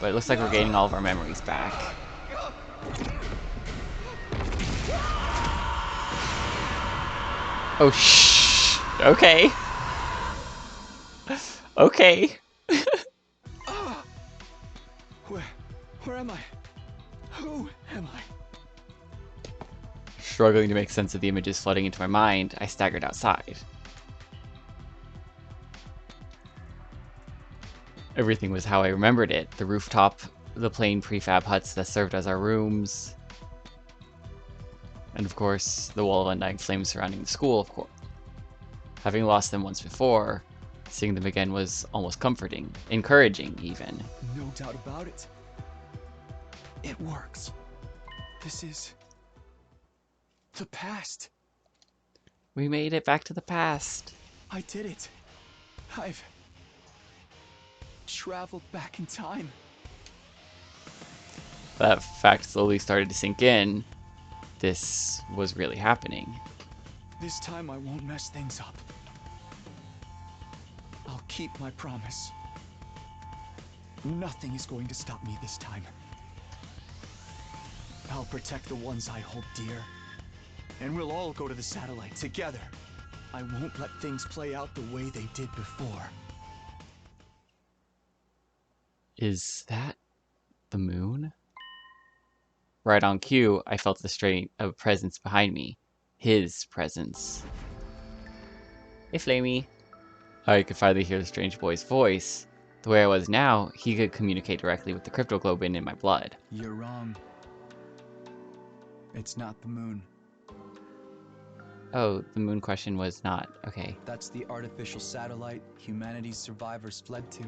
but it looks like we're gaining all of our memories back. Oh, shh. Okay. Okay. Where am I? Who am I? Struggling to make sense of the images flooding into my mind, I staggered outside. Everything was how I remembered it. The rooftop, the plain prefab huts that served as our rooms, and of course, the wall of undying flames surrounding the school, of course. Having lost them once before, seeing them again was almost comforting, encouraging even. No doubt about it. It works. This is the past. We made it back to the past. I did it. I've traveled back in time. That fact slowly started to sink in. This was really happening. This time I won't mess things up. I'll keep my promise. Nothing is going to stop me this time. I'll protect the ones I hold dear. And we'll all go to the satellite together. I won't let things play out the way they did before. Is that the moon? Right on cue, I felt the strain of presence behind me. His presence. Hey, Flamey. I could finally hear the strange boy's voice. The way I was now, he could communicate directly with the cryptoglobin in my blood. You're wrong. It's not the moon. Oh, the moon question was not. Okay. That's the artificial satellite humanity's survivors fled to.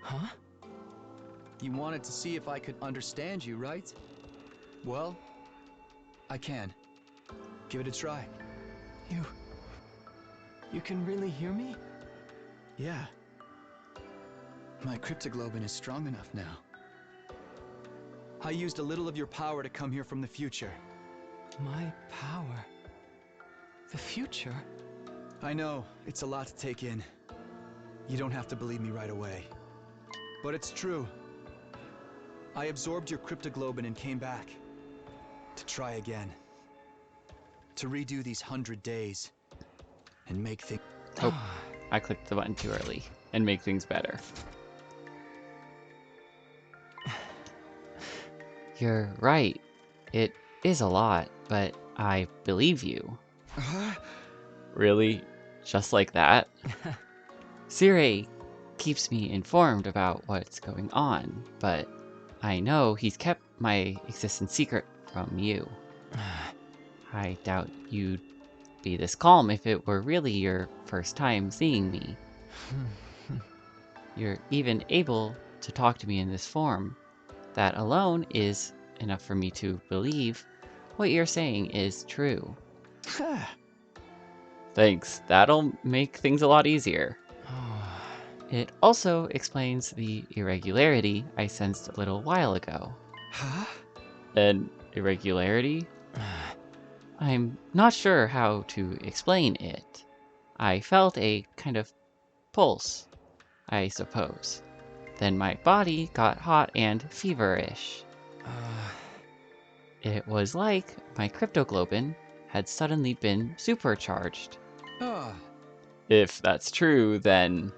Huh? You wanted to see if I could understand you, right? Well, I can. Give it a try. You can really hear me? Yeah. My cryptoglobin is strong enough now. I used a little of your power to come here from the future. My power? The future? I know, it's a lot to take in. You don't have to believe me right away. But it's true. I absorbed your cryptoglobin and came back. To try again. To redo these 100 days. And make things... Oh, I clicked the button too early. And make things better. You're right. It is a lot, but I believe you. Really? Just like that? Sirei keeps me informed about what's going on, but I know he's kept my existence secret from you. I doubt you'd be this calm if it were really your first time seeing me. You're even able to talk to me in this form. That alone is enough for me to believe what you're saying is true. Thanks, that'll make things a lot easier. It also explains the irregularity I sensed a little while ago. Huh? An irregularity? I'm not sure how to explain it. I felt a kind of pulse, I suppose. Then my body got hot and feverish. It was like my cryptoglobin had suddenly been supercharged. If that's true, then...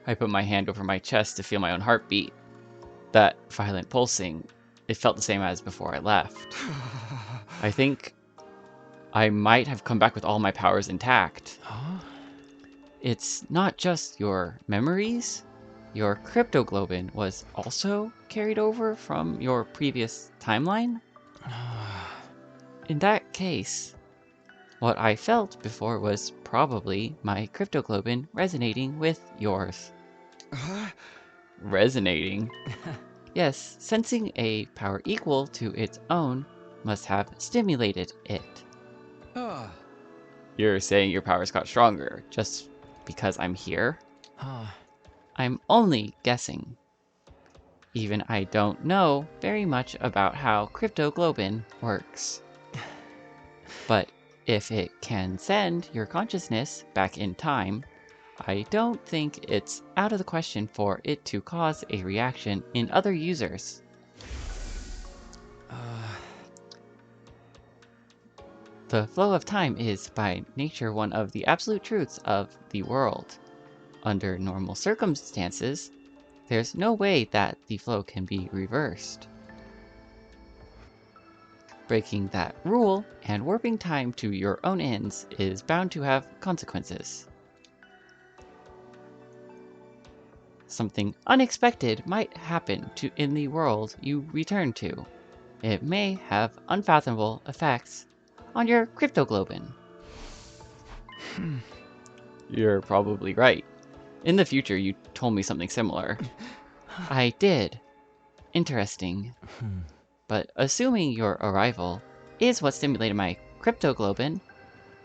I put my hand over my chest to feel my own heartbeat. That violent pulsing, it felt the same as before I left. I think I might have come back with all my powers intact. Huh? It's not just your memories. Your cryptoglobin was also carried over from your previous timeline? In that case, what I felt before was probably my cryptoglobin resonating with yours. Resonating? Yes, sensing a power equal to its own must have stimulated it. You're saying your powers got stronger just because I'm here? I'm only guessing. Even I don't know very much about how cryptoglobin works. But if it can send your consciousness back in time, I don't think it's out of the question for it to cause a reaction in other users. The flow of time is, by nature, one of the absolute truths of the world. Under normal circumstances, there's no way that the flow can be reversed. Breaking that rule and warping time to your own ends is bound to have consequences. Something unexpected might happen in the world you return to. It may have unfathomable effects on your cryptoglobin. You're probably right. In the future, you told me something similar. I did. Interesting. But assuming your arrival is what stimulated my cryptoglobin,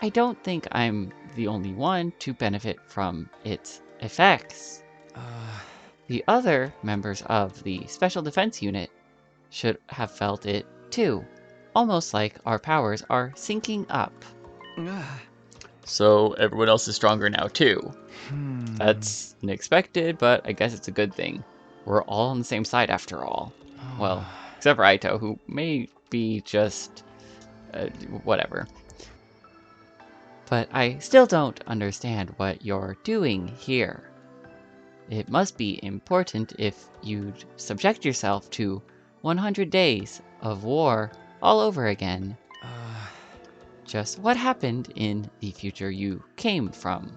I don't think I'm the only one to benefit from its effects. The other members of the Special Defense Unit should have felt it too. Almost like our powers are syncing up. So everyone else is stronger now too. That's unexpected, but I guess it's a good thing. We're all on the same side after all. Well, except for Aito, who may be just... whatever. But I still don't understand what you're doing here. It must be important if you'd subject yourself to 100 days of war all over again. Just what happened in the future you came from?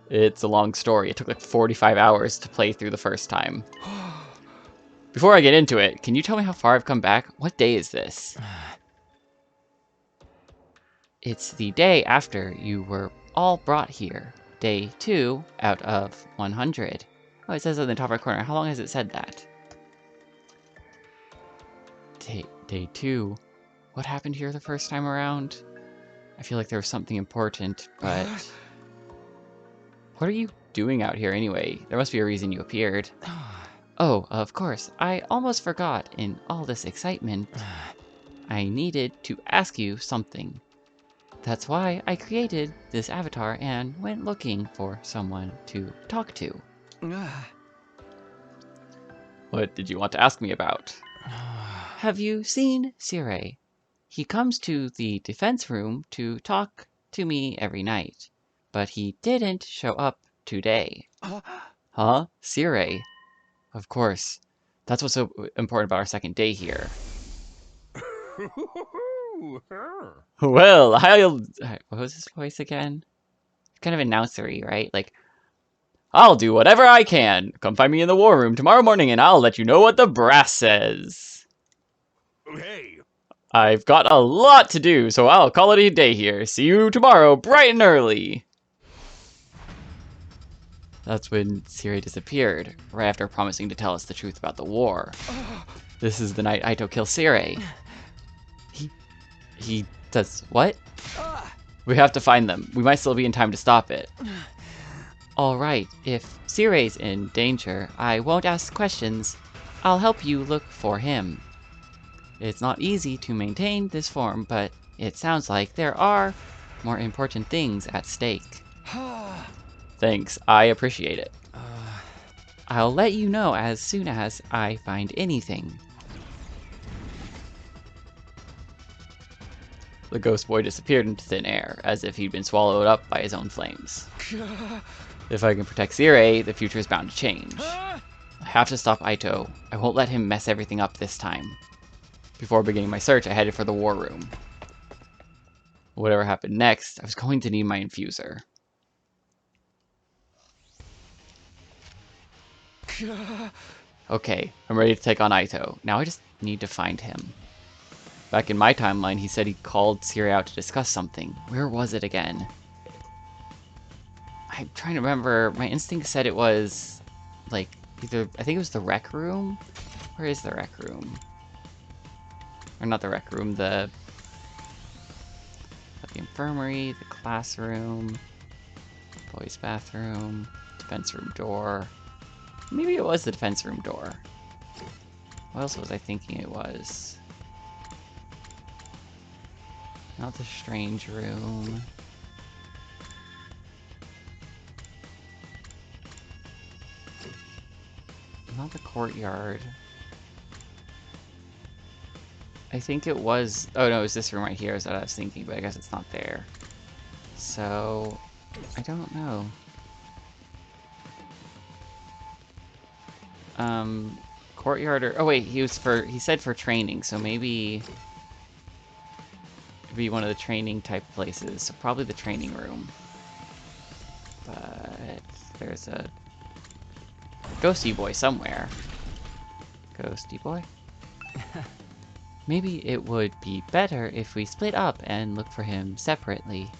It's a long story. It took like 45 hours to play through the first time. Before I get into it, can you tell me how far I've come back? What day is this? It's the day after you were all brought here. Day 2 out of 100. Oh, it says in the top right corner. How long has it said that? Day 2. What happened here the first time around? I feel like there was something important, but... What are you doing out here anyway? There must be a reason you appeared. Oh, of course. I almost forgot in all this excitement. I needed to ask you something. That's why I created this avatar and went looking for someone to talk to. What did you want to ask me about? Have you seen Sirei? He comes to the defense room to talk to me every night, but he didn't show up today. Huh? Sirei? Of course. That's what's so important about our second day here. Well, what was his voice again? Kind of announcery, right? Like, I'll do whatever I can. Come find me in the war room tomorrow morning and I'll let you know what the brass says. Hey! I've got a lot to do, so I'll call it a day here. See you tomorrow, bright and early. That's when Sirei disappeared, right after promising to tell us the truth about the war. This is the night Aito kills Sirei. He does what? We have to find them. We might still be in time to stop it. Alright, if Sirei's in danger, I won't ask questions. I'll help you look for him. It's not easy to maintain this form, but it sounds like there are more important things at stake. Thanks, I appreciate it. I'll let you know as soon as I find anything. The ghost boy disappeared into thin air, as if he'd been swallowed up by his own flames. If I can protect Sirei, the future is bound to change. I have to stop Aito. I won't let him mess everything up this time. Before beginning my search, I headed for the war room. Whatever happened next, I was going to need my infuser. Okay, I'm ready to take on Aito. Now I just need to find him. Back in my timeline, he said he called Sirei out to discuss something. Where was it again? I'm trying to remember. My instinct said it was, like, either... I think it was the rec room? Where is the rec room? Or not the rec room, the infirmary, the classroom, boys' bathroom, defense room door. Maybe it was the defense room door. What else was I thinking it was? Not the strange room. not the courtyard. I think it was... Oh no, it was this room right here is what I was thinking, but I guess it's not there. So... I don't know. Courtyard or... Oh wait, he said for training, so maybe... It'd be one of the training type places, so probably the training room. But... There's a... Ghosty boy somewhere. Ghosty boy? Maybe it would be better if we split up and look for him separately.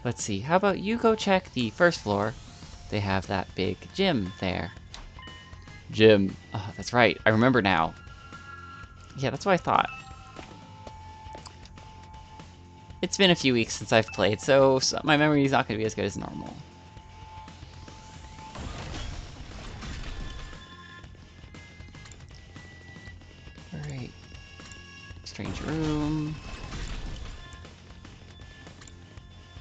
Let's see, how about you go check the first floor? They have that big gym there. Gym. Oh, that's right, I remember now. Yeah, that's what I thought. It's been a few weeks since I've played, so my memory is not going to be as good as normal. Alright. Strange room.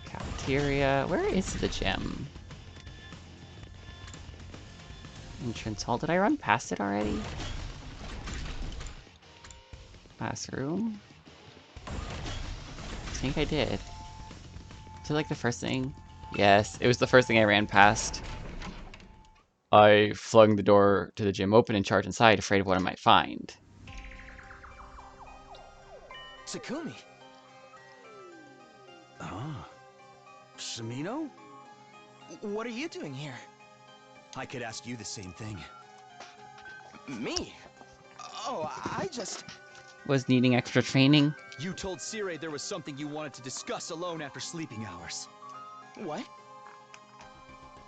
Cafeteria. Where is the gym? Entrance hall. Did I run past it already? Last room? I think I did. Is it like the first thing? Yes, it was the first thing I ran past. I flung the door to the gym open and charged inside, afraid of what I might find. Takumi. Ah. Sumino? What are you doing here? I could ask you the same thing. Me? Oh, I just... Was needing extra training? You told Sirei there was something you wanted to discuss alone after sleeping hours. What?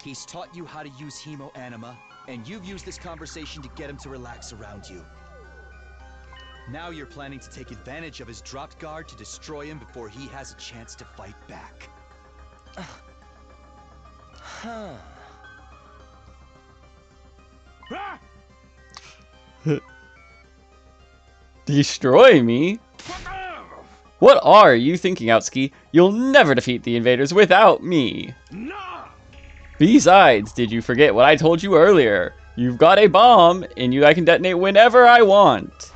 He's taught you how to use Hemo Anima, and you've used this conversation to get him to relax around you. Now you're planning to take advantage of his dropped guard to destroy him before he has a chance to fight back. Huh. Destroy me? What are you thinking, Outski? You'll never defeat the invaders without me. No! Besides, did you forget what I told you earlier? You've got a bomb, and I can detonate whenever I want.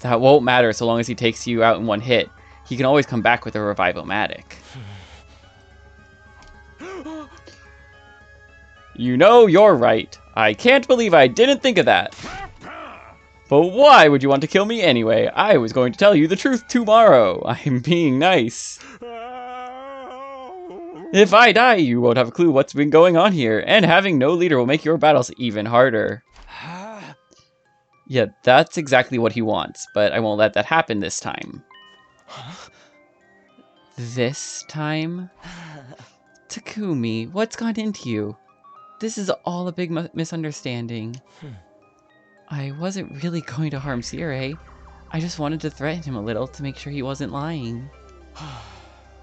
That won't matter so long as he takes you out in one hit. He can always come back with a Revive-O-Matic. You know, you're right. I can't believe I didn't think of that. But why would you want to kill me anyway? I was going to tell you the truth tomorrow. I'm being nice. If I die, you won't have a clue what's been going on here, and having no leader will make your battles even harder. Yeah, that's exactly what he wants, but I won't let that happen this time. This time? Takumi, what's gone into you? This is all a big misunderstanding. I wasn't really going to harm Sirei. I just wanted to threaten him a little to make sure he wasn't lying.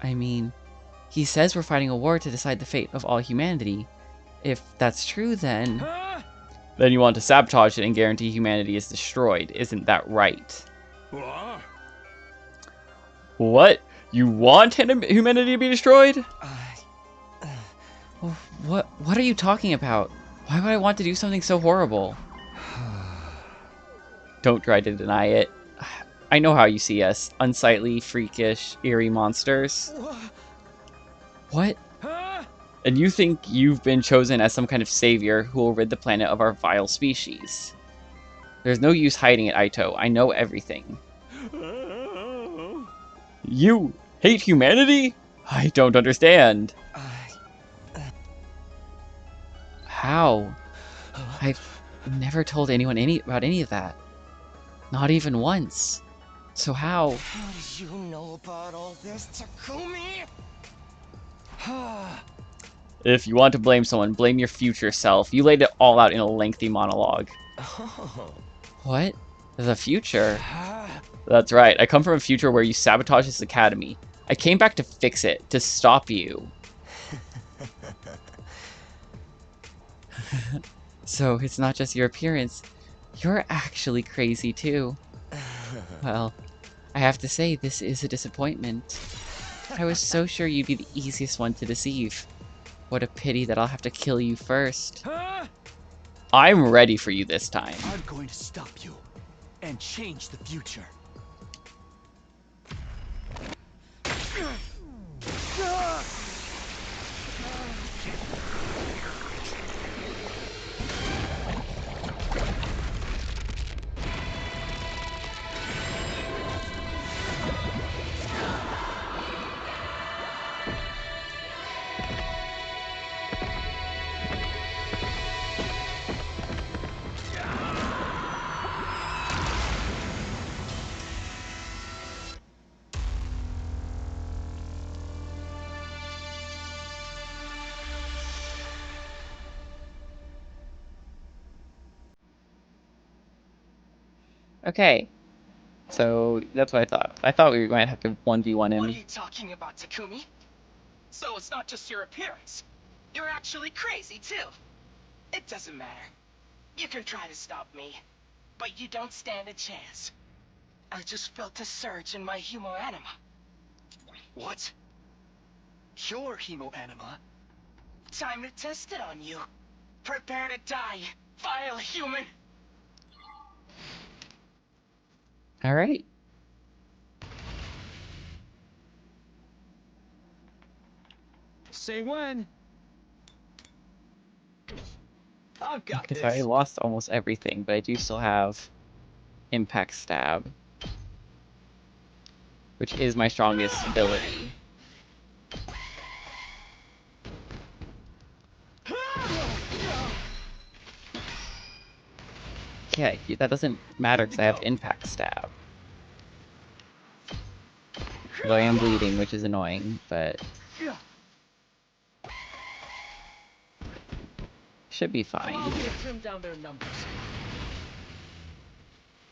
I mean, he says we're fighting a war to decide the fate of all humanity. If that's true, then... Then you want to sabotage it and guarantee humanity is destroyed, isn't that right? What? You want humanity to be destroyed? What are you talking about? Why would I want to do something so horrible? Don't try to deny it. I know how you see us. Unsightly, freakish, eerie monsters. What? And you think you've been chosen as some kind of savior who will rid the planet of our vile species. There's no use hiding it, Aito. I know everything. You hate humanity? I don't understand. How? I've never told anyone about any of that. Not even once. So how? How do you know about all this, Takumi? If you want to blame someone, blame your future self. You laid it all out in a lengthy monologue. Oh. What? The future? That's right. I come from a future where you sabotaged this academy. I came back to fix it, to stop you. So it's not just your appearance. You're actually crazy too. Well, I have to say this is a disappointment. I was so sure you'd be the easiest one to deceive. What a pity that I'll have to kill you first. Huh? I'm ready for you this time. I'm going to stop you and change the future. Okay. So that's what I thought. I thought we were going to have to 1v1 What are him. you talking about, Takumi? So it's not just your appearance. You're actually crazy, too. It doesn't matter. You can try to stop me, but you don't stand a chance. I just felt a surge in my hemoanima. What? Your hemoanima? Time to test it on you. Prepare to die, vile human. Alright. Say when. I've got Because this. I lost almost everything, but I do still have Impact Stab, which is my strongest ability. Yeah, that doesn't matter because I have Impact Stab. Though I am bleeding, which is annoying, but should be fine. Trim down their numbers.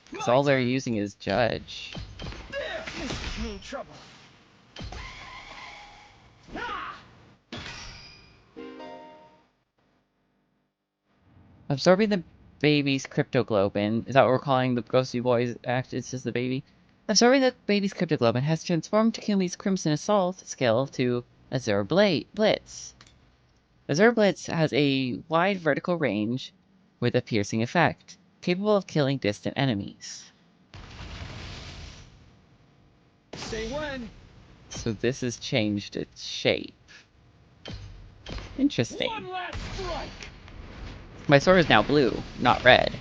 Because all they're using is Judge. This mean trouble. Absorbing the baby's cryptoglobin. Is that what we're calling the Ghosty Boy's act? It's just the baby? Absorbing the baby's cryptoglobin has transformed Takumi's Crimson Assault skill to Azure Blitz. Azure Blitz has a wide vertical range with a piercing effect, capable of killing distant enemies. Say when. So this has changed its shape. Interesting. One last strike. My sword is now blue, not red.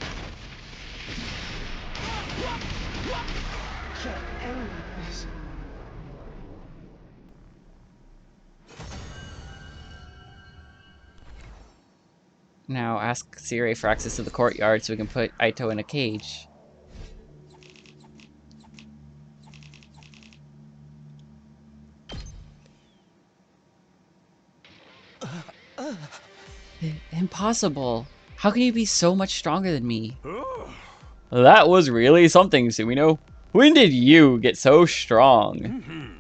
Can't end this. Now ask Siri for access to the courtyard so we can put Aito in a cage. Impossible! How can you be so much stronger than me? That was really something, Sumino. When did you get so strong?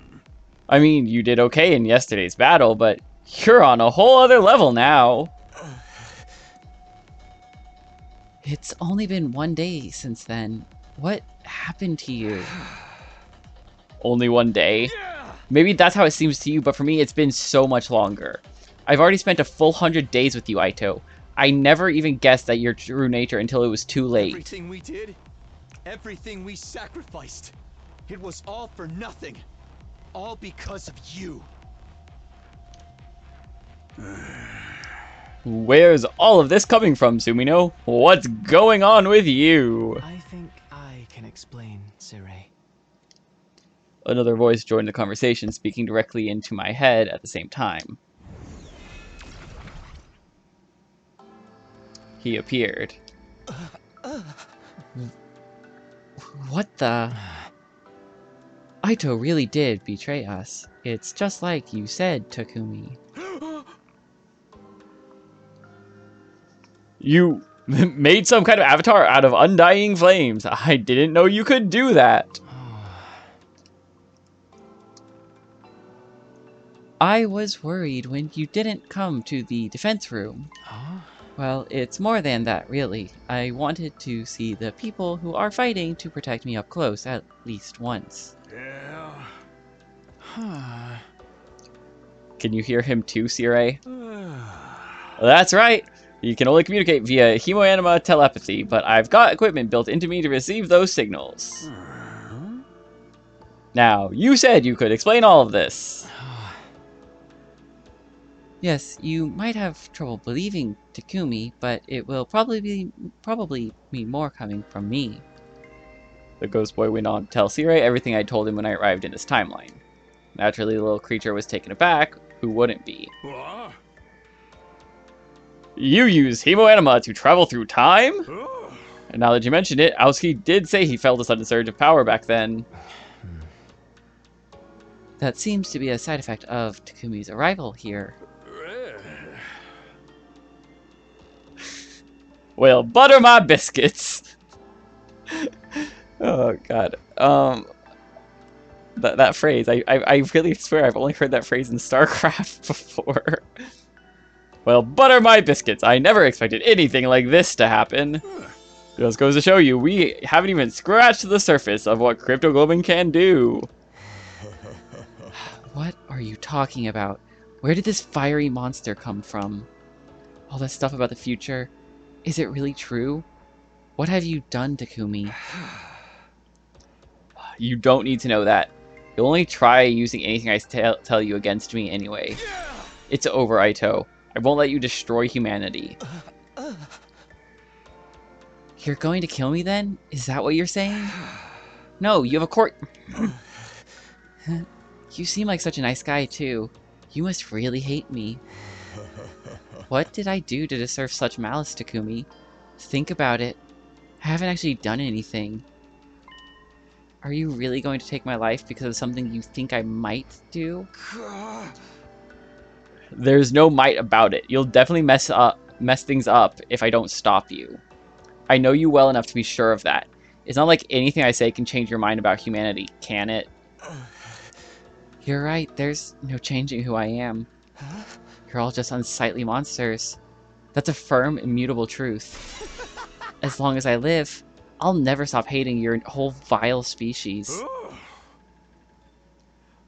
I mean, you did okay in yesterday's battle, but you're on a whole other level now. It's only been 1 day since then. What happened to you? Only 1 day? Maybe that's how it seems to you, but for me, it's been so much longer. I've already spent a full 100 days with you, Aito. I never even guessed at your true nature until it was too late. Everything we did, everything we sacrificed, it was all for nothing. All because of you. Where's all of this coming from, Sumino? What's going on with you? I think I can explain, Sirei. Another voice joined the conversation, speaking directly into my head at the same time. He appeared. What the? Aito really did betray us. It's just like you said, Takumi. You made some kind of avatar out of undying flames. I didn't know you could do that. I was worried when you didn't come to the defense room. Well, it's more than that, really. I wanted to see the people who are fighting to protect me up close at least once. Yeah. Can you hear him too, Sirei? That's right. You can only communicate via hemoanima telepathy, but I've got equipment built into me to receive those signals. Now, you said you could explain all of this. Yes, you might have trouble believing Takumi, but it will probably mean more coming from me. The ghost boy went on to tell Sirei everything I told him when I arrived in his timeline. Naturally, the little creature was taken aback. Who wouldn't be? You use hemoanima to travel through time? And now that you mention it, Aoski did say he felt a sudden surge of power back then. That seems to be a side effect of Takumi's arrival here. Well, butter my biscuits! Oh, God. That phrase, I really swear I've only heard that phrase in StarCraft before. Well, butter my biscuits. I never expected anything like this to happen. Just goes to show you, we haven't even scratched the surface of what Cryptoglobin can do. What are you talking about? Where did this fiery monster come from? All that stuff about the future, is it really true? What have you done, Takumi? You don't need to know that. You'll only try using anything I tell you against me anyway. It's over, Aito. I won't let you destroy humanity. You're going to kill me then? Is that what you're saying? No, you have a court... You seem like such a nice guy, too. You must really hate me. What did I do to deserve such malice, Takumi? Think about it. I haven't actually done anything. Are you really going to take my life because of something you think I might do? There's no might about it. You'll definitely mess things up if I don't stop you. I know you well enough to be sure of that. It's not like anything I say can change your mind about humanity, can it? You're right, there's no changing who I am. You're all just unsightly monsters. That's a firm, immutable truth. As long as I live, I'll never stop hating your whole vile species.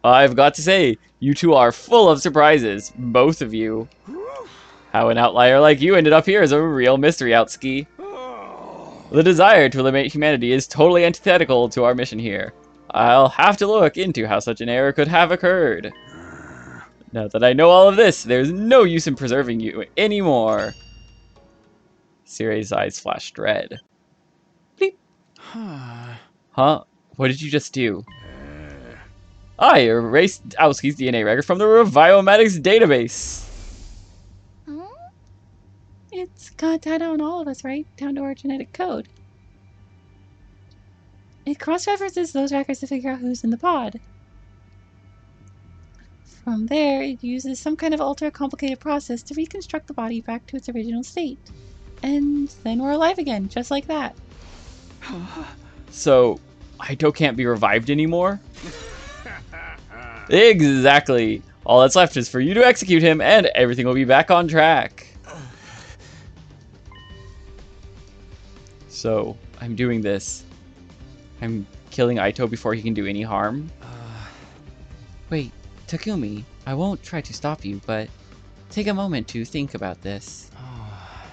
I've got to say, you two are full of surprises, both of you. How an outlier like you ended up here is a real mystery, Outski. The desire to eliminate humanity is totally antithetical to our mission here. I'll have to look into how such an error could have occurred. Now that I know all of this, there's no use in preserving you anymore. Sirei's eyes flashed red. Bleep. Huh? What did you just do? I erased Aoski's DNA record from the Reviomatics database. Huh? It's got data on all of us, right? Down to our genetic code. It cross-references those records to figure out who's in the pod. From there, it uses some kind of ultra-complicated process to reconstruct the body back to its original state. And then we're alive again, just like that. So, Aito can't be revived anymore? Exactly. All that's left is for you to execute him, and everything will be back on track. So, I'm doing this. I'm killing Aito before he can do any harm. Wait, Takumi, I won't try to stop you, but take a moment to think about this.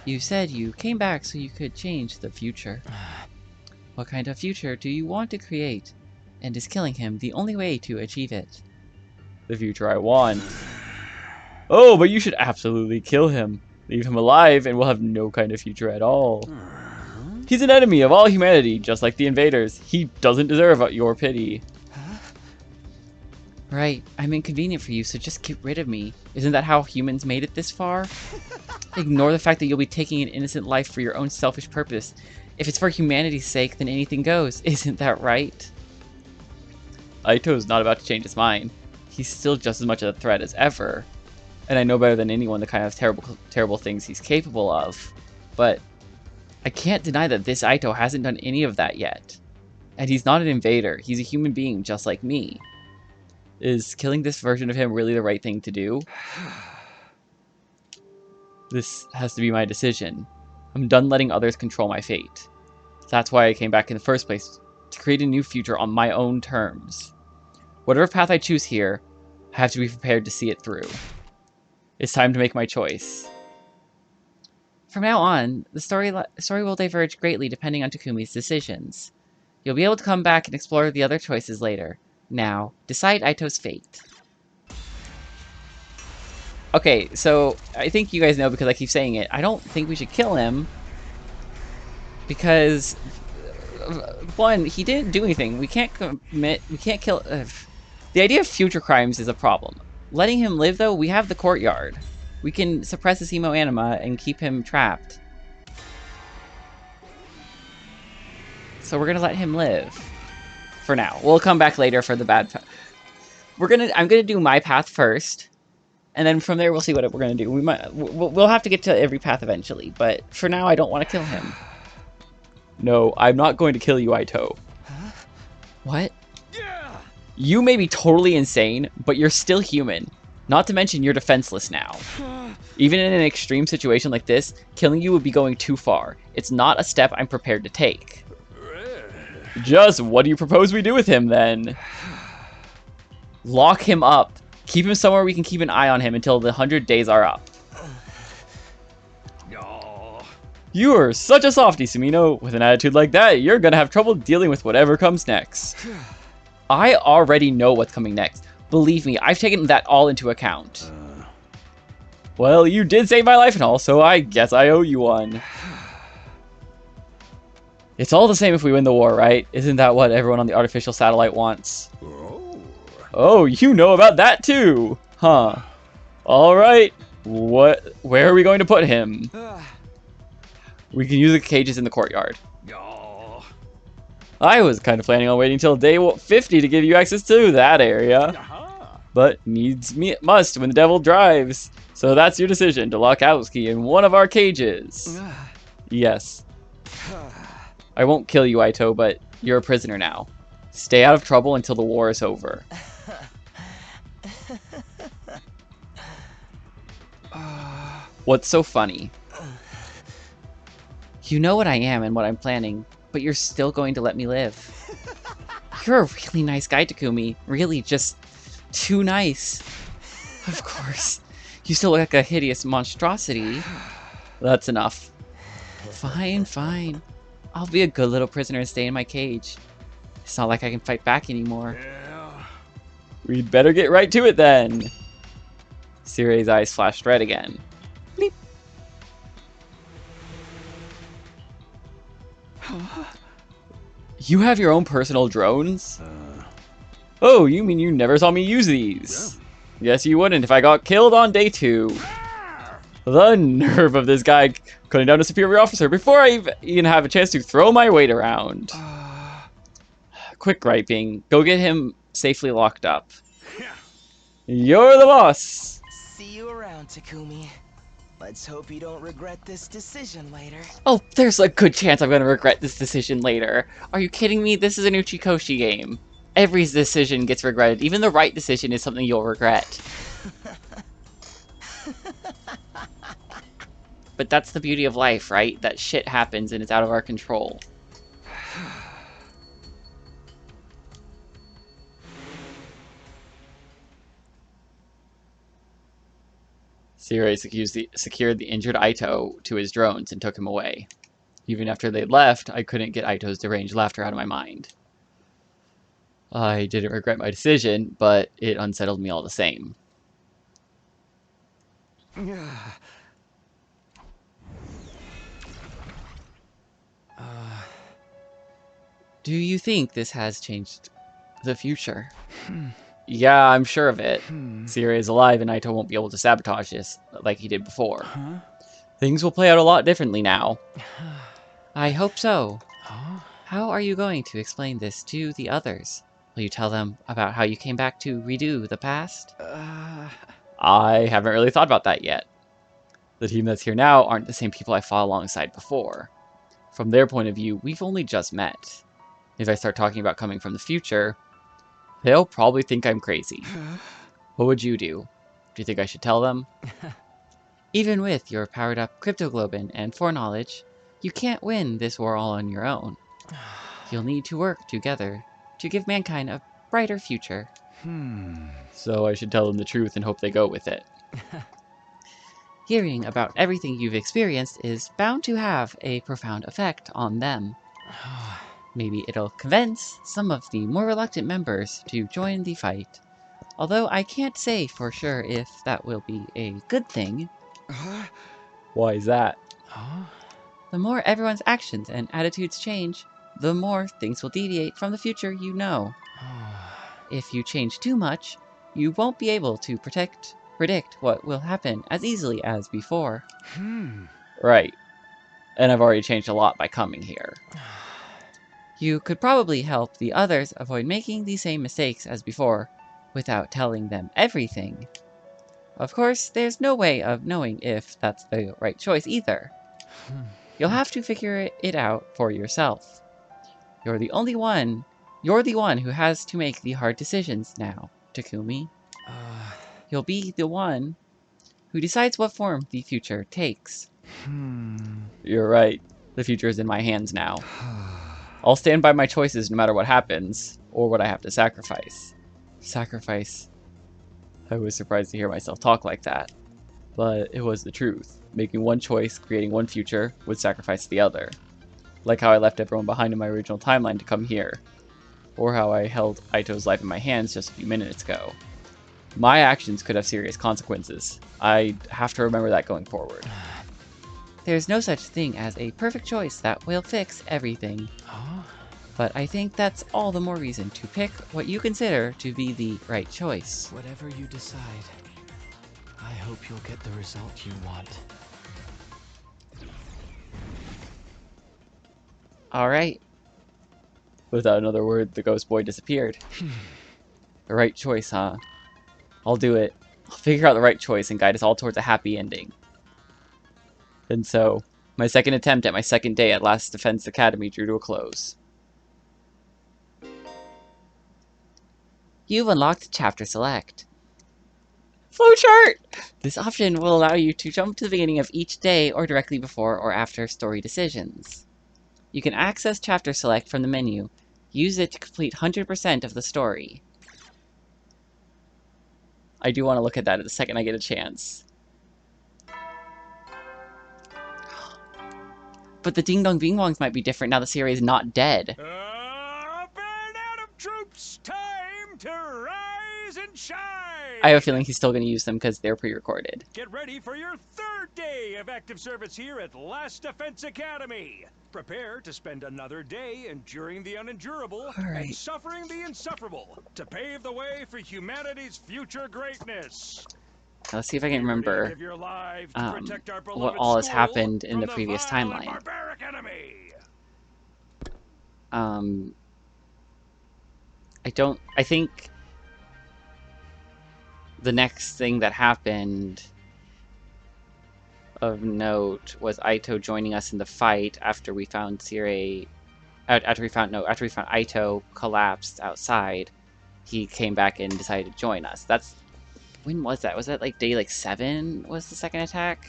You said you came back so you could change the future. What kind of future do you want to create? And is killing him the only way to achieve it? The future I want. Oh, but you should absolutely kill him. Leave him alive and we'll have no kind of future at all. He's an enemy of all humanity, just like the invaders. He doesn't deserve your pity. Right, I'm inconvenient for you, so just get rid of me. Isn't that how humans made it this far? Ignore the fact that you'll be taking an innocent life for your own selfish purpose. If it's for humanity's sake, then anything goes. Isn't that right? Aito's not about to change his mind. He's still just as much of a threat as ever. And I know better than anyone the kind of terrible things he's capable of. But I can't deny that this Aito hasn't done any of that yet. And he's not an invader. He's a human being just like me. Is killing this version of him really the right thing to do? This has to be my decision. I'm done letting others control my fate. That's why I came back in the first place, to create a new future on my own terms. Whatever path I choose here, I have to be prepared to see it through. It's time to make my choice. From now on, the story will diverge greatly depending on Takumi's decisions. You'll be able to come back and explore the other choices later. Now, decide Aito's fate. Okay, so I think you guys know because I keep saying it. I don't think we should kill him because, one, he didn't do anything. We can't kill... The idea of future crimes is a problem. Letting him live, though, we have the courtyard. We can suppress his hemoanima and keep him trapped. So we're gonna let him live. For now. We'll come back later for the bad path. I'm gonna do my path first. And then from there, we'll see what we're going to do. We'll have to get to every path eventually, but for now, I don't want to kill him. No, I'm not going to kill you, Aito. Huh? What? Yeah! You may be totally insane, but you're still human. Not to mention, you're defenseless now. Even in an extreme situation like this, killing you would be going too far. It's not a step I'm prepared to take. Just what do you propose we do with him, then? Lock him up. Keep him somewhere we can keep an eye on him until the 100 days are up. You are such a softie, Sumino. With an attitude like that, you're gonna have trouble dealing with whatever comes next. I already know what's coming next. Believe me, I've taken that all into account. Well, you did save my life and all, so I guess I owe you one. It's all the same if we win the war, right? Isn't that what everyone on the artificial satellite wants? Oh, you know about that too! Huh. Alright. Where are we going to put him? We can use the cages in the courtyard. I was kind of planning on waiting till day 50 to give you access to that area. But must when the devil drives. So that's your decision, to lock Atsuki in one of our cages. Yes. I won't kill you, Aito, but you're a prisoner now. Stay out of trouble until the war is over. What's so funny? You know what I am and what I'm planning, but you're still going to let me live. You're a really nice guy, Takumi. Really, just too nice. Of course. You still look like a hideous monstrosity. That's enough. Fine, fine. I'll be a good little prisoner and stay in my cage. It's not like I can fight back anymore. We'd better get right to it then. Sirie's eyes flashed red again. Bleep. You have your own personal drones? Oh, you mean you never saw me use these? Yeah. Yes, you wouldn't if I got killed on day 2. The nerve of this guy cutting down a superior officer before I even have a chance to throw my weight around. Quick griping. Go get him safely locked up. You're the boss! See you around, Takumi. Let's hope you don't regret this decision later. Oh, there's a good chance I'm gonna regret this decision later. Are you kidding me? This is an Uchikoshi game. Every decision gets regretted. Even the right decision is something you'll regret. But that's the beauty of life, right? That shit happens and it's out of our control. Sirie secured the injured Aito to his drones and took him away. Even after they left, I couldn't get Aito's deranged laughter out of my mind. I didn't regret my decision, but it unsettled me all the same. Do you think this has changed the future? Yeah, I'm sure of it. Sirie is alive and Aito won't be able to sabotage this like he did before. Things will play out a lot differently now. I hope so. How are you going to explain this to the others? Will you tell them about how you came back to redo the past? I haven't really thought about that yet. The team that's here now aren't the same people I fought alongside before. From their point of view, we've only just met. If I start talking about coming from the future, they'll probably think I'm crazy. What would you do? Do you think I should tell them? Even with your powered-up cryptoglobin and foreknowledge, you can't win this war all on your own. You'll need to work together to give mankind a brighter future. So I should tell them the truth and hope they go with it. Hearing about everything you've experienced is bound to have a profound effect on them. Maybe it'll convince some of the more reluctant members to join the fight. Although I can't say for sure if that will be a good thing. Why is that? The more everyone's actions and attitudes change, the more things will deviate from the future you know. If you change too much, you won't be able to predict what will happen as easily as before. Right. And I've already changed a lot by coming here. You could probably help the others avoid making the same mistakes as before, without telling them everything. Of course, there's no way of knowing if that's the right choice either. You'll have to figure it out for yourself. You're the one who has to make the hard decisions now, Takumi. You'll be the one who decides what form the future takes. You're right. The future is in my hands now. I'll stand by my choices no matter what happens, or what I have to sacrifice. Sacrifice. I was surprised to hear myself talk like that. But it was the truth. Making one choice, creating one future, would sacrifice the other. Like how I left everyone behind in my original timeline to come here. Or how I held Aito's life in my hands just a few minutes ago. My actions could have serious consequences. I have to remember that going forward. There's no such thing as a perfect choice that will fix everything. But I think that's all the more reason to pick what you consider to be the right choice. Whatever you decide, I hope you'll get the result you want. Alright. Without another word, the ghost boy disappeared. The right choice, huh? I'll do it. I'll figure out the right choice and guide us all towards a happy ending. And so, my second attempt at my second day at Last Defense Academy drew to a close. You've unlocked Chapter Select. Flowchart! This option will allow you to jump to the beginning of each day or directly before or after story decisions. You can access Chapter Select from the menu. Use it to complete 100% of the story. I do want to look at that the second I get a chance. But the Ding Dong Bing Bongs might be different now the Sirei is not dead. Burn out of troops! Time to rise and shine! I have a feeling he's still going to use them because they're pre-recorded. Get ready for your third day of active service here at Last Defense Academy. Prepare to spend another day enduring the unendurable and suffering the insufferable to pave the way for humanity's future greatness. Let's see if I can remember what all has happened in the previous timeline. I think the next thing that happened of note was Aito joining us in the fight after we found Sirei. After we found Aito collapsed outside. He came back and decided to join us. When was that? Was that like day 7 was the second attack?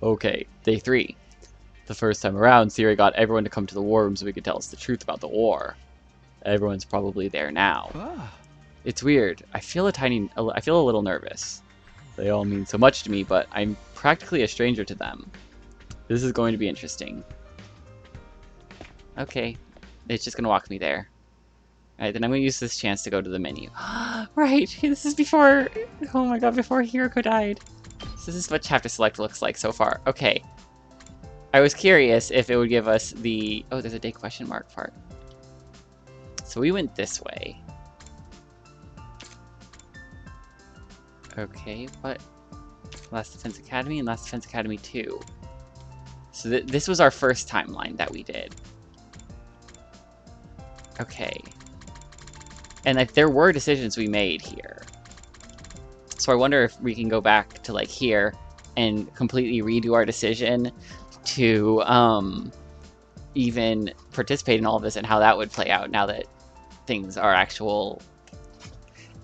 Okay, day 3. The first time around, Sirei got everyone to come to the war room so we could tell us the truth about the war. Everyone's probably there now. It's weird. I feel a little nervous. They all mean so much to me, but I'm practically a stranger to them. This is going to be interesting. Okay, it's just gonna walk me there. Alright, then I'm gonna use this chance to go to the menu. Right, this is before... Oh my god, before Hiroko died. So this is what Chapter Select looks like so far. Okay. I was curious if it would give us the... Oh, there's a day question mark part. So we went this way. Okay, what? Last Defense Academy and Last Defense Academy 2. So this was our first timeline that we did. Okay. And there were decisions we made here. So I wonder if we can go back to here and completely redo our decision to even participate in all of this and how that would play out now that things are actual.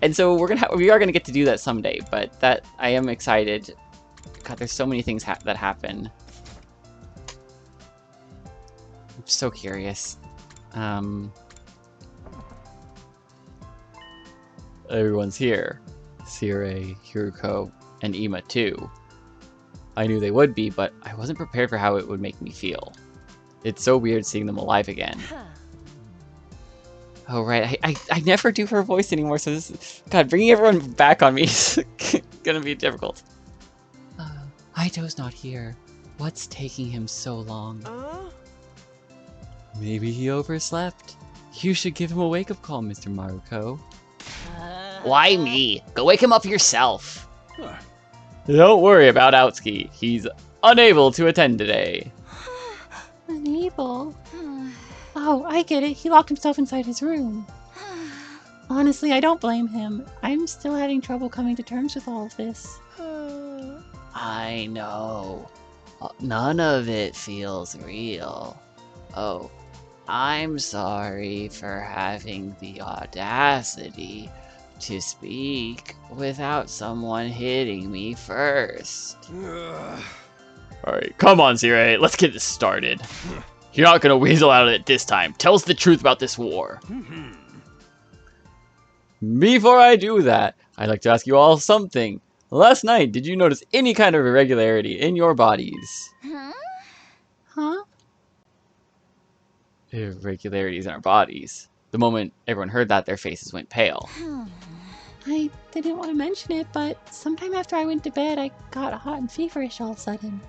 And so we are gonna get to do that someday, but I am excited. God, there's so many things that happen. I'm so curious. Everyone's here. Sirei, Hiroko, and Ima too. I knew they would be, but I wasn't prepared for how it would make me feel. It's so weird seeing them alive again. Oh, right. I never do her voice anymore, so this... God, bringing everyone back on me is gonna be difficult. Aito's not here. What's taking him so long? Maybe he overslept. You should give him a wake-up call, Mr. Maruko. Why me? Go wake him up yourself. Don't worry about Aotsuki. He's unable to attend today. Unable? Oh, I get it. He locked himself inside his room. Honestly, I don't blame him. I'm still having trouble coming to terms with all of this. I know. None of it feels real. Oh, I'm sorry for having the audacity to speak without someone hitting me first. Alright, come on, Zirei, let's get this started. You're not gonna weasel out of it this time. Tell us the truth about this war. Before I do that, I'd like to ask you all something. Last night, did you notice any kind of irregularity in your bodies? Huh? Irregularities in our bodies. The moment everyone heard that, their faces went pale. I didn't want to mention it, but sometime after I went to bed, I got hot and feverish all of a sudden.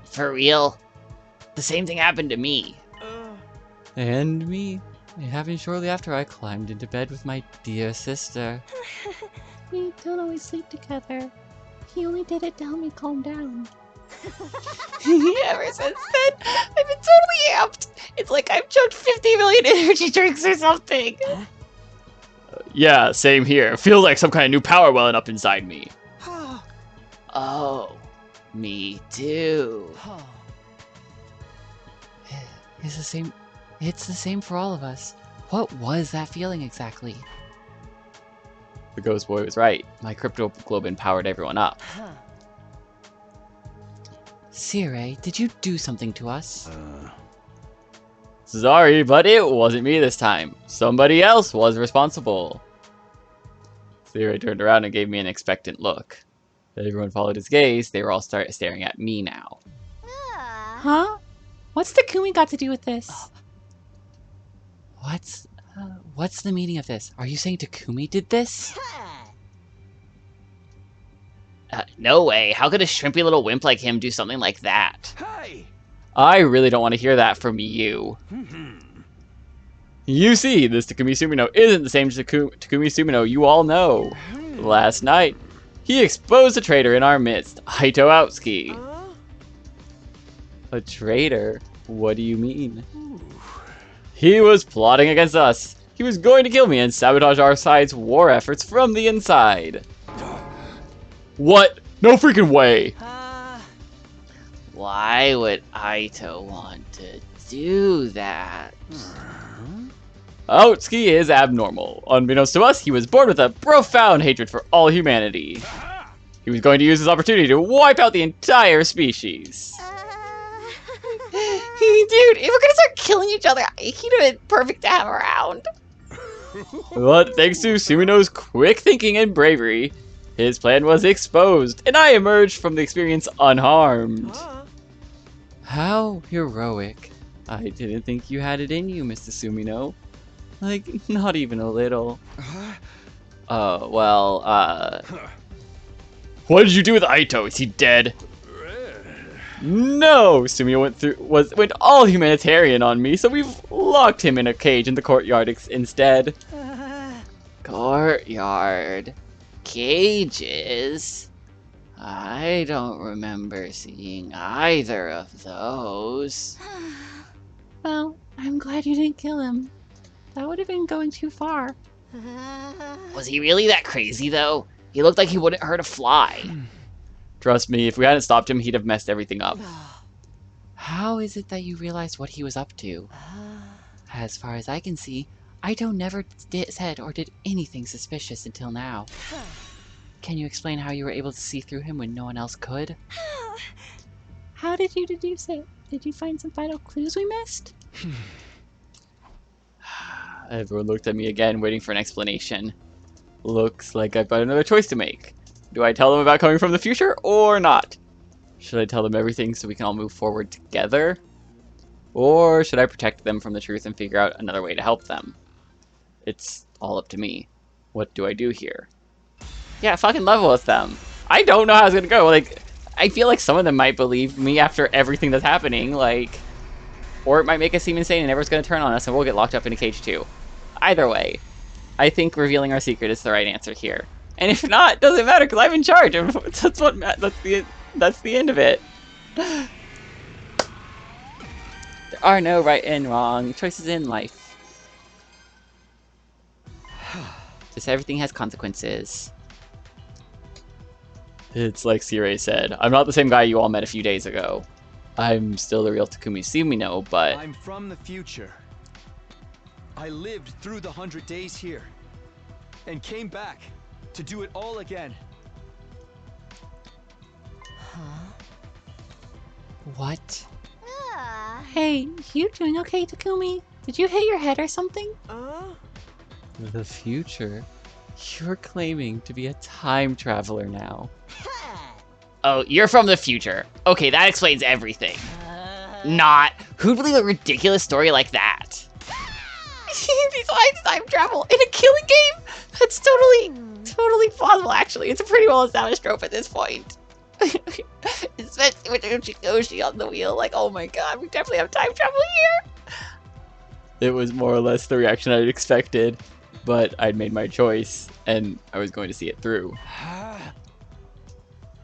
For real? The same thing happened to me. And me. It happened shortly after I climbed into bed with my dear sister. We don't always sleep together. He only did it to help me calm down. Ever since then, I've been totally amped. It's like I've chugged 50 million energy drinks or something. Yeah, same here. Feels like some kind of new power welling up inside me. Oh, me too. It's the same for all of us. What was that feeling exactly? The ghost boy was right. My cryptoglobin powered everyone up. Zirei, did you do something to us? Sorry, but it wasn't me this time. Somebody else was responsible. Zirei turned around and gave me an expectant look. Everyone followed his gaze. They were all staring at me now. Huh? What's the Kumi got to do with this? What's the meaning of this? Are you saying Takumi did this? No way. How could a shrimpy little wimp like him do something like that? Hey! I really don't want to hear that from you. You see, this Takumi Sumino isn't the same Takumi Sumino you all know. Last night, he exposed a traitor in our midst, Aito Aotsuki. A traitor? What do you mean? He was plotting against us. He was going to kill me and sabotage our side's war efforts from the inside. What? No freaking way! Why would Aito want to do that? Aotsuki is abnormal. Unbeknownst to us, he was born with a profound hatred for all humanity. He was going to use this opportunity to wipe out the entire species. Dude, if we're gonna start killing each other, he'd have been perfect to have around. But thanks to Sumino's quick thinking and bravery, his plan was exposed, and I emerged from the experience unharmed. How heroic. I didn't think you had it in you, Mr. Sumino. Like, not even a little. What did you do with Aito? Is he dead? No! Sumio went all humanitarian on me, so we've locked him in a cage in the courtyard instead. Courtyard? Cages? I don't remember seeing either of those. Well, I'm glad you didn't kill him. That would have been going too far. Was he really that crazy, though? He looked like he wouldn't hurt a fly. Trust me, if we hadn't stopped him, he'd have messed everything up. How is it that you realized what he was up to? As far as I can see, Aito never said or did anything suspicious until now. Can you explain how you were able to see through him when no one else could? How did you deduce it? Did you find some vital clues we missed? Everyone looked at me again, waiting for an explanation. Looks like I've got another choice to make. Do I tell them about coming from the future or not? Should I tell them everything so we can all move forward together? Or should I protect them from the truth and figure out another way to help them? It's all up to me. What do I do here? Yeah, fucking level with them. I don't know how it's gonna go. Like, I feel like some of them might believe me after everything that's happening, like... Or it might make us seem insane and everyone's gonna turn on us and we'll get locked up in a cage too. Either way, I think revealing our secret is the right answer here. And if not, it doesn't matter because I'm in charge. That's the end of it. There are no right and wrong choices in life. Just everything has consequences. It's like Sirei said, I'm not the same guy you all met a few days ago. I'm still the real Takumi Sumino, but... I'm from the future. I lived through the 100 days here. And came back to do it all again. What? Hey, you doing okay, Takumi? Did you hit your head or something? The future? You're claiming to be a time traveler now. Oh, you're from the future. Okay, that explains everything. Not. Who'd believe a ridiculous story like that? Besides time travel in a killing game? That's totally plausible, actually. It's a pretty well-established trope at this point. Especially with Uchikoshi on the wheel. Like, oh my god, we definitely have time travel here. It was more or less the reaction I'd expected, but I'd made my choice, and I was going to see it through.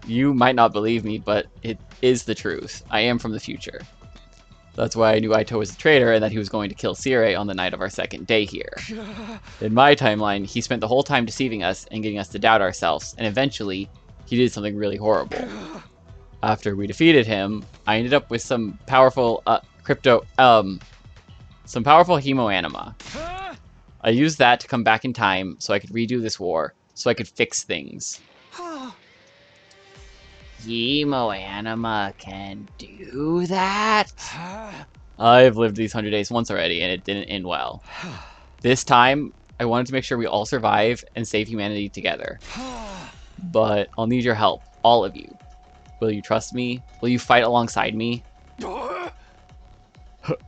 You might not believe me, but it is the truth. I am from the future. That's why I knew Aito was a traitor and that he was going to kill Sirei on the night of our second day here. In my timeline, he spent the whole time deceiving us and getting us to doubt ourselves, and eventually, he did something really horrible. After we defeated him, I ended up with some powerful some powerful hemoanima. I used that to come back in time so I could redo this war, so I could fix things. Hemoanima can do that? I've lived these 100 days once already, and it didn't end well. This time, I wanted to make sure we all survive and save humanity together. But I'll need your help, all of you. Will you trust me? Will you fight alongside me?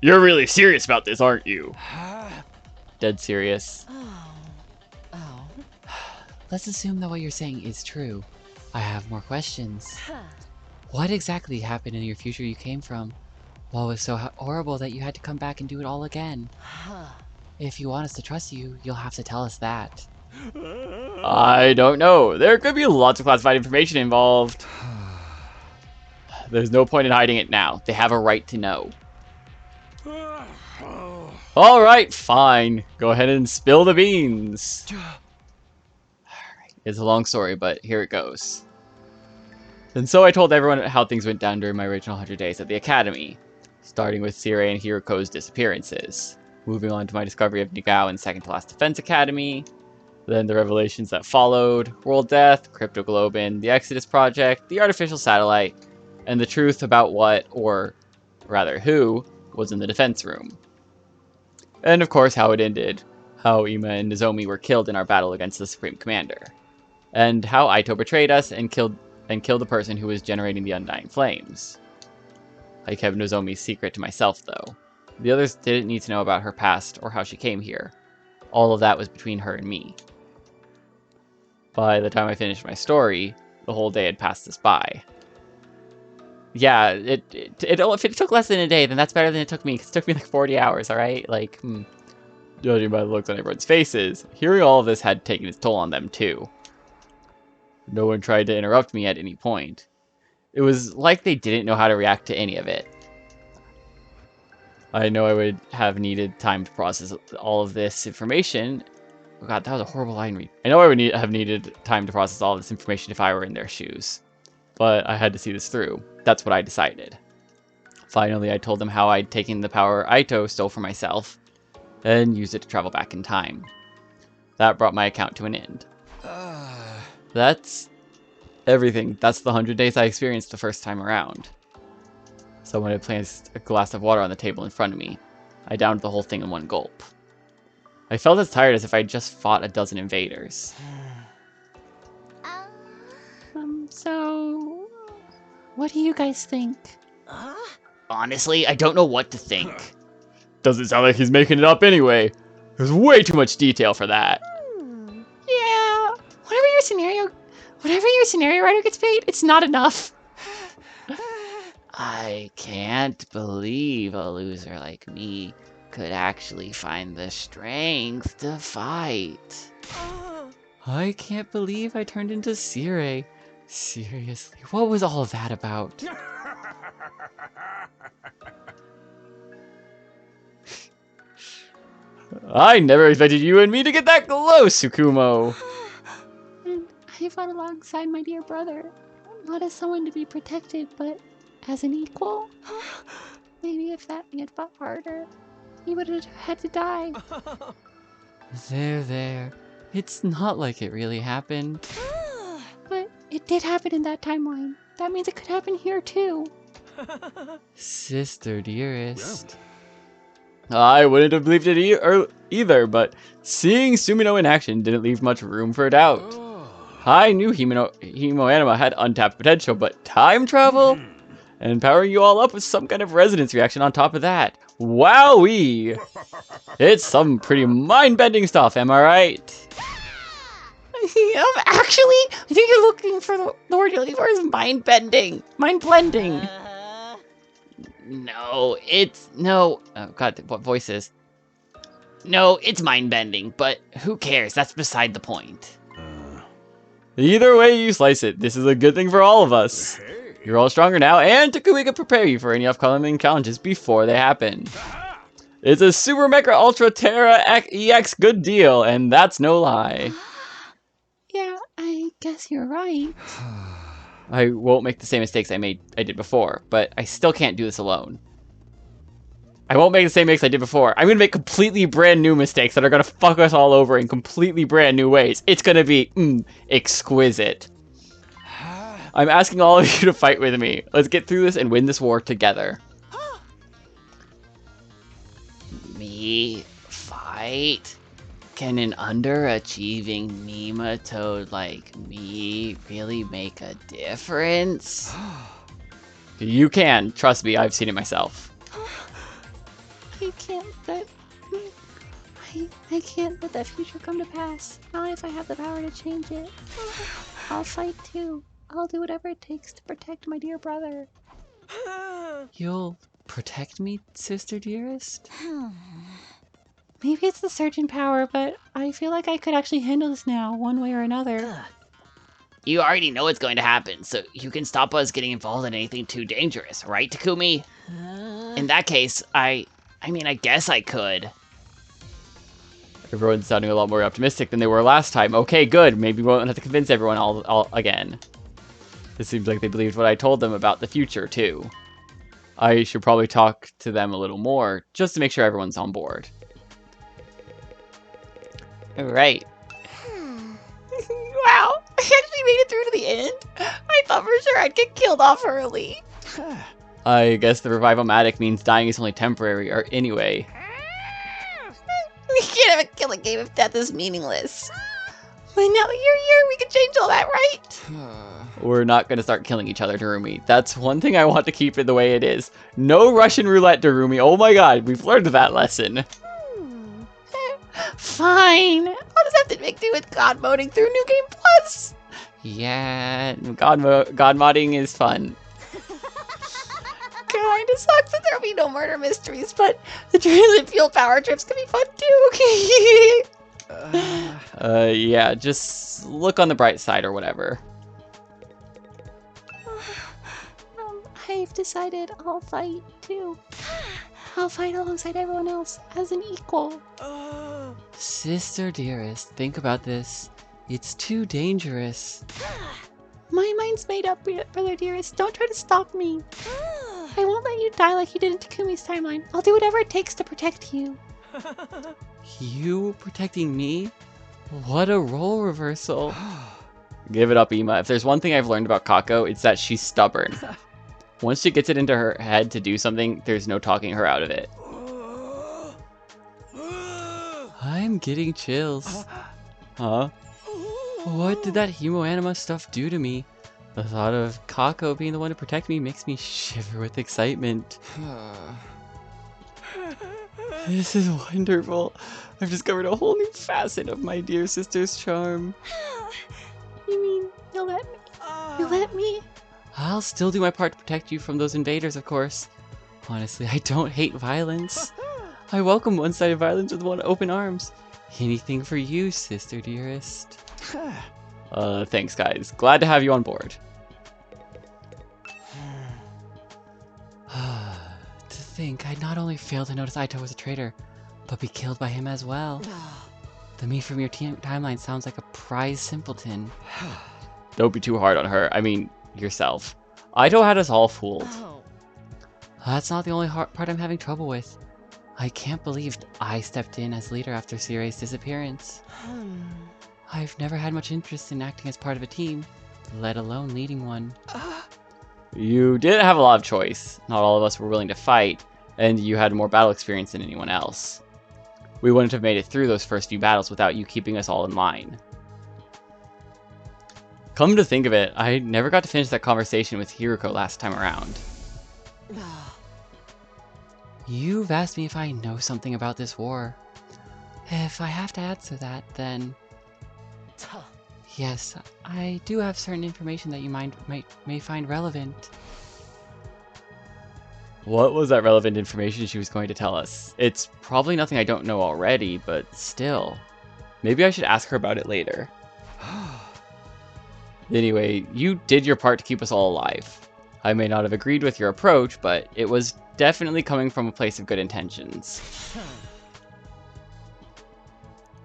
You're really serious about this, aren't you? Dead serious. Let's assume that what you're saying is true. I have more questions. What exactly happened in your future you came from? What was so horrible that you had to come back and do it all again? If you want us to trust you, you'll have to tell us that. I don't know. There could be lots of classified information involved. There's no point in hiding it now. They have a right to know. Alright, fine. Go ahead and spill the beans. It's a long story, but here it goes. And so I told everyone how things went down during my original 100 days at the Academy, starting with Sirei and Hiroko's disappearances, moving on to my discovery of Nagao and Second to Last Defense Academy, then the revelations that followed, World Death, Cryptoglobin, the Exodus Project, the artificial satellite, and the truth about what, or rather who, was in the defense room. And of course how it ended, how Ima and Nozomi were killed in our battle against the Supreme Commander, and how Aito betrayed us and killed the person who was generating the Undying Flames. I kept Nozomi's secret to myself though. The others didn't need to know about her past or how she came here. All of that was between her and me. By the time I finished my story, the whole day had passed us by. Yeah, if it took less than a day, then that's better than it took me, 'cause it took me like 40 hours, alright? Like, judging by the looks on everyone's faces, hearing all of this had taken its toll on them too. No one tried to interrupt me at any point. It was like they didn't know how to react to any of it. I know I would have needed time to process all of this information. Oh god, that was a horrible line read. I know I would have needed time to process all of this information if I were in their shoes. But I had to see this through. That's what I decided. Finally, I told them how I'd taken the power Aito stole for myself, and used it to travel back in time. That brought my account to an end. That's everything. That's the 100 days I experienced the first time around. Someone had placed a glass of water on the table in front of me. I downed the whole thing in one gulp. I felt as tired as if I'd just fought a dozen invaders. So... What do you guys think? Honestly, I don't know what to think. Doesn't sound like he's making it up anyway. There's way too much detail for that. Yeah. Whatever your scenario writer gets paid, it's not enough. I can't believe a loser like me could actually find the strength to fight. I can't believe I turned into Sirei. Seriously, what was all of that about? I never expected you and me to get that close, Tsukumo. And I fought alongside my dear brother. Not as someone to be protected, but as an equal. Maybe if that had fought harder, he would have had to die. There. It's not like it really happened. But it did happen in that timeline. That means it could happen here too. Sister dearest. I wouldn't have believed it either, but seeing Sumino in action didn't leave much room for doubt. I knew Hemoanima had untapped potential, but time travel? And powering you all up with some kind of resonance reaction on top of that. Wowee! It's some pretty mind-bending stuff, am I right? Actually, I think you're looking for the word you're looking for is mind-bending. Mind-blending. No, it's... No. Oh, God, what voice is? No, it's mind-bending, but who cares? That's beside the point. Either way you slice it, this is a good thing for all of us. You're all stronger now, and Takumi can prepare you for any upcoming challenges before they happen. It's a Super Mecha Ultra Terra EX good deal, and that's no lie. Yeah, I guess you're right. I won't make the same mistakes I did before, but I still can't do this alone. I won't make the same mistakes I did before. I'm gonna make completely brand new mistakes that are gonna fuck us all over in completely brand new ways. It's gonna be exquisite. I'm asking all of you to fight with me. Let's get through this and win this war together. Me fight? Can an underachieving nematode like me really make a difference? You can. Trust me, I've seen it myself. I can't let I can't let that future come to pass. Not if I have the power to change it. I'll fight too. I'll do whatever it takes to protect my dear brother. You'll protect me, sister dearest? Maybe it's the surgeon power, but I feel like I could actually handle this now, one way or another. You already know what's going to happen, so you can stop us getting involved in anything too dangerous, right, Takumi? In that case, I guess I could. Everyone's sounding a lot more optimistic than they were last time. Okay, good. Maybe we won't have to convince everyone all again. It seems like they believed what I told them about the future, too. I should probably talk to them a little more, just to make sure everyone's on board. Right. Wow! I actually made it through to the end? I thought for sure I'd get killed off early. I guess the revival-matic means dying is only temporary, or anyway. We can't have a killing game if death is meaningless. But now that you're here, we can change all that, right? We're not going to start killing each other, Darumi. That's one thing I want to keep it the way it is. No Russian roulette, Darumi. Oh my god, we've learned that lesson. Fine. I'll just have to make do with God modding through New Game Plus. Yeah, God modding is fun. Kinda sucks that there'll be no murder mysteries, but the Trillium Fuel power trips can be fun too. Yeah, just look on the bright side or whatever. I've decided I'll fight too. I'll fight alongside everyone else as an equal. Sister dearest, think about this. It's too dangerous. My mind's made up, brother dearest. Don't try to stop me. I won't let you die like you did in Takumi's timeline. I'll do whatever it takes to protect you. You protecting me? What a role reversal. Give it up, Ima. If there's one thing I've learned about Kako, it's that she's stubborn. Once she gets it into her head to do something, there's no talking her out of it. I'm getting chills. Huh? What did that Hemoanima stuff do to me? The thought of Kako being the one to protect me makes me shiver with excitement. This is wonderful. I've discovered a whole new facet of my dear sister's charm. You mean you'll let me? You'll let me? I'll still do my part to protect you from those invaders, of course. Honestly, I don't hate violence. I welcome one-sided violence with open arms. Anything for you, sister dearest. Thanks, guys. Glad to have you on board. To think I'd not only failed to notice Aito was a traitor, but be killed by him as well. The me from your timeline sounds like a prize simpleton. Don't be too hard on her. I mean, yourself. Aito had us all fooled. That's not the only part I'm having trouble with. I can't believe I stepped in as leader after Sirei's disappearance. I've never had much interest in acting as part of a team, let alone leading one. You didn't have a lot of choice. Not all of us were willing to fight, and you had more battle experience than anyone else. We wouldn't have made it through those first few battles without you keeping us all in line. Come to think of it, I never got to finish that conversation with Hiruko last time around. You've asked me if I know something about this war. If I have to answer that, then... Yes, I do have certain information that you may find relevant. What was that relevant information she was going to tell us? It's probably nothing I don't know already, but still. Maybe I should ask her about it later. Anyway, you did your part to keep us all alive. I may not have agreed with your approach, but it was definitely coming from a place of good intentions.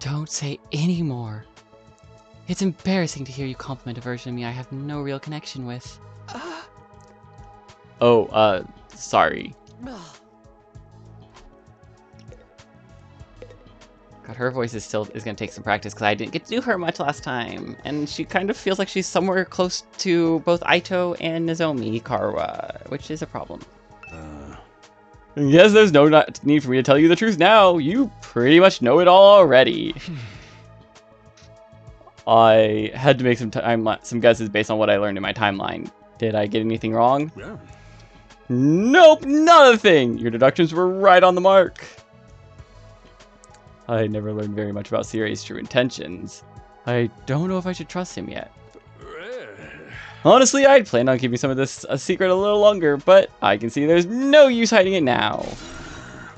Don't say any more. It's embarrassing to hear you compliment a version of me I have no real connection with. Sorry. God, her voice is gonna take some practice because I didn't get to do her much last time. And she kind of feels like she's somewhere close to both Aito and Nozomi Karawa, which is a problem. Yes, there's no need for me to tell you the truth now. You pretty much know it all already. I had to make some guesses based on what I learned in my timeline. Did I get anything wrong? Yeah. Nope, not a thing! Your deductions were right on the mark. I never learned very much about Sirei's true intentions. I don't know if I should trust him yet. Honestly, I'd planned on keeping some of this a secret a little longer, but I can see there's no use hiding it now.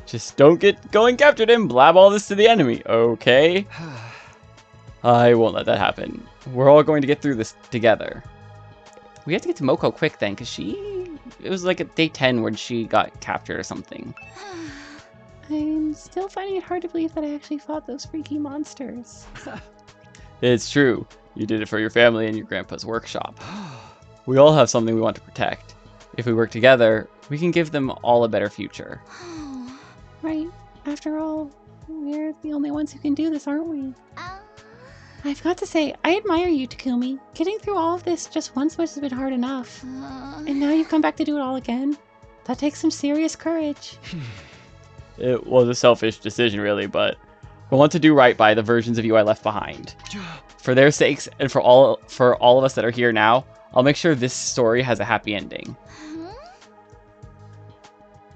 Just don't go and capture him, blab all this to the enemy, okay? I won't let that happen. We're all going to get through this together. We have to get to Moko quick then, because it was like at day 10 when she got captured or something. I'm still finding it hard to believe that I actually fought those freaky monsters. It's true. You did it for your family and your grandpa's workshop. We all have something we want to protect. If we work together, we can give them all a better future. Right. After all, we're the only ones who can do this, aren't we? I've got to say, I admire you, Takumi. Getting through all of this just once must have been hard enough. And now you've come back to do it all again. That takes some serious courage. It was a selfish decision, really, but I want to do right by the versions of you I left behind. For their sakes, and for all of us that are here now, I'll make sure this story has a happy ending.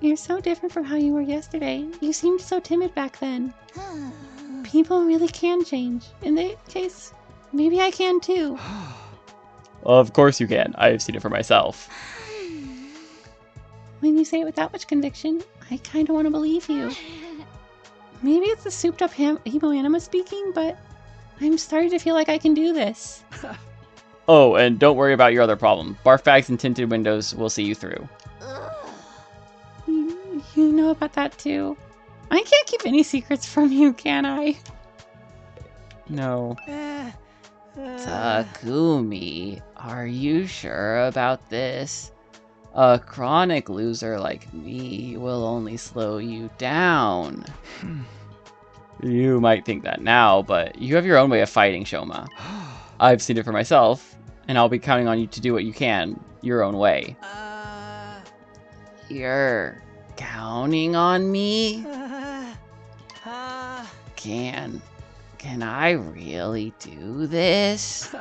You're so different from how you were yesterday. You seemed so timid back then. People really can change. In that case, maybe I can too. Of course you can. I've seen it for myself. When you say it with that much conviction, I kind of want to believe you. Maybe it's the souped up Himoanima speaking, but I'm starting to feel like I can do this. Oh, and don't worry about your other problem. Barf bags and tinted windows will see you through. You know about that too. I can't keep any secrets from you, can I? No. Takumi, are you sure about this? A chronic loser like me will only slow you down. You might think that now, but you have your own way of fighting, Shoma. I've seen it for myself, and I'll be counting on you to do what you can, your own way. You're counting on me? Can I really do this?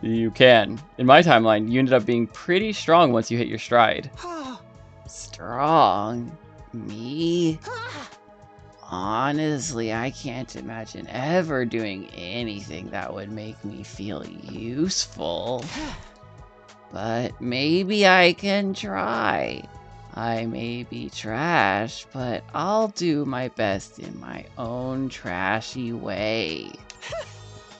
You can. In my timeline, you ended up being pretty strong once you hit your stride. Strong? Me? Honestly, I can't imagine ever doing anything that would make me feel useful. But maybe I can try. I may be trash, but I'll do my best in my own trashy way.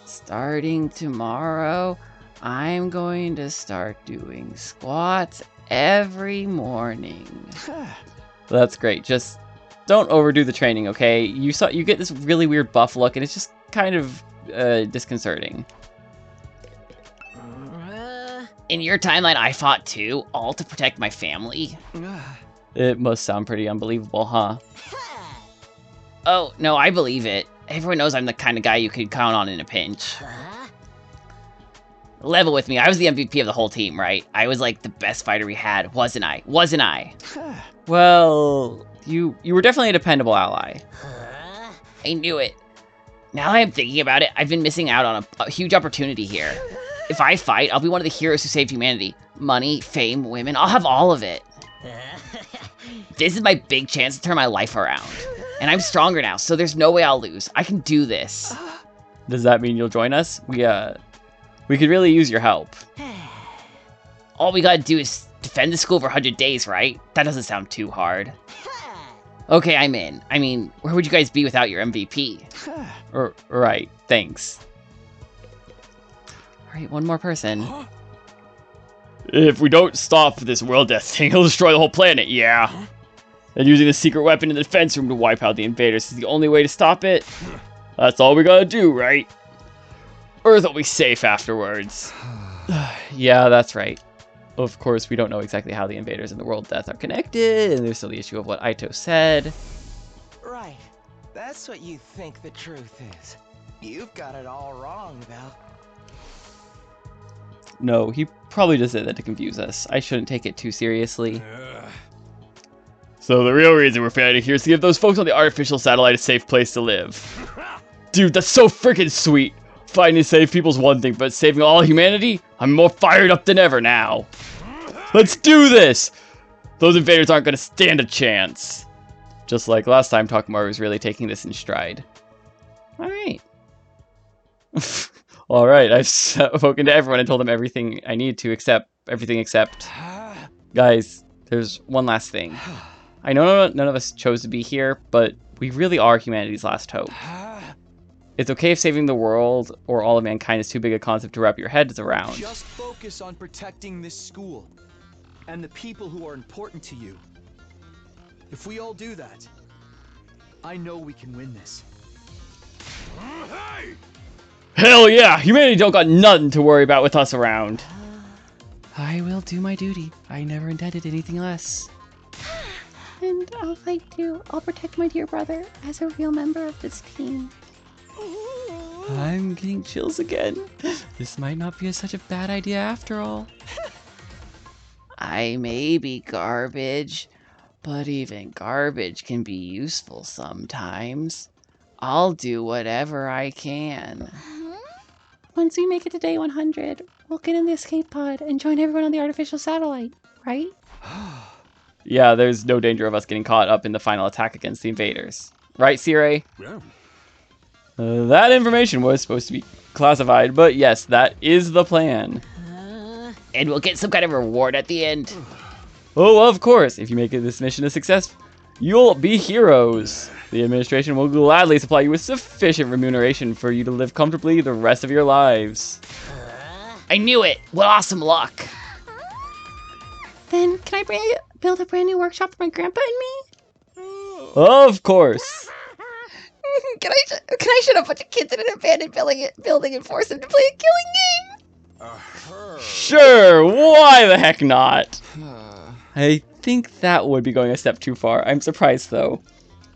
Starting tomorrow, I'm going to start doing squats every morning. That's great. Just don't overdo the training, okay? You get this really weird buff look, and it's just kind of disconcerting. In your timeline, I fought too, all to protect my family. It must sound pretty unbelievable, huh? Oh, no, I believe it. Everyone knows I'm the kind of guy you could count on in a pinch. Level with me, I was the MVP of the whole team, right? I was like the best fighter we had, wasn't I? Wasn't I? Well, you were definitely a dependable ally. I knew it. Now that I'm thinking about it, I've been missing out on a huge opportunity here. If I fight, I'll be one of the heroes who saved humanity. Money, fame, women, I'll have all of it. This is my big chance to turn my life around. And I'm stronger now, so there's no way I'll lose. I can do this. Does that mean you'll join us? We could really use your help. All we gotta do is defend the school for 100 days, right? That doesn't sound too hard. Okay, I'm in. I mean, where would you guys be without your MVP? Right, thanks. Alright, one more person. If we don't stop this world death thing, he'll destroy the whole planet, yeah. And using the secret weapon in the defense room to wipe out the invaders is the only way to stop it. That's all we gotta do, right? Earth will be safe afterwards. Yeah, that's right. Of course, we don't know exactly how the invaders and the world death are connected, and there's still the issue of what Aito said. Right. That's what you think the truth is. You've got it all wrong, though. No, he probably just did that to confuse us. I shouldn't take it too seriously. So the real reason we're fighting here is to give those folks on the artificial satellite a safe place to live. Dude, that's so freaking sweet. Fighting to save people's one thing, but saving all humanity? I'm more fired up than ever now. Let's do this! Those invaders aren't gonna stand a chance. Just like last time, Takamaru was really taking this in stride. Alright. Alright, I've spoken to everyone and told them everything I need to, everything except... Guys, there's one last thing. I know none of us chose to be here, but we really are humanity's last hope. It's okay if saving the world or all of mankind is too big a concept to wrap your heads around. Just focus on protecting this school and the people who are important to you. If we all do that, I know we can win this. Hell yeah! Humanity don't got nothing to worry about with us around. I will do my duty. I never intended anything less. And I'll fight too. I'll protect my dear brother as a real member of this team. I'm getting chills again. This might not be such a bad idea after all. I may be garbage, but even garbage can be useful sometimes. I'll do whatever I can. Once we make it to day 100, we'll get in the escape pod and join everyone on the artificial satellite, right? Yeah, there's no danger of us getting caught up in the final attack against the invaders. Right, Sire? Yeah. That information was supposed to be classified, but yes, that is the plan. And we'll get some kind of reward at the end. Oh, of course. If you make this mission a success, you'll be heroes. The administration will gladly supply you with sufficient remuneration for you to live comfortably the rest of your lives. I knew it! What awesome luck! Then, can I build a brand new workshop for my grandpa and me? Of course. Can I shut a bunch of kids in an abandoned building and force them to play a killing game? Sure, why the heck not? I think that would be going a step too far. I'm surprised, though.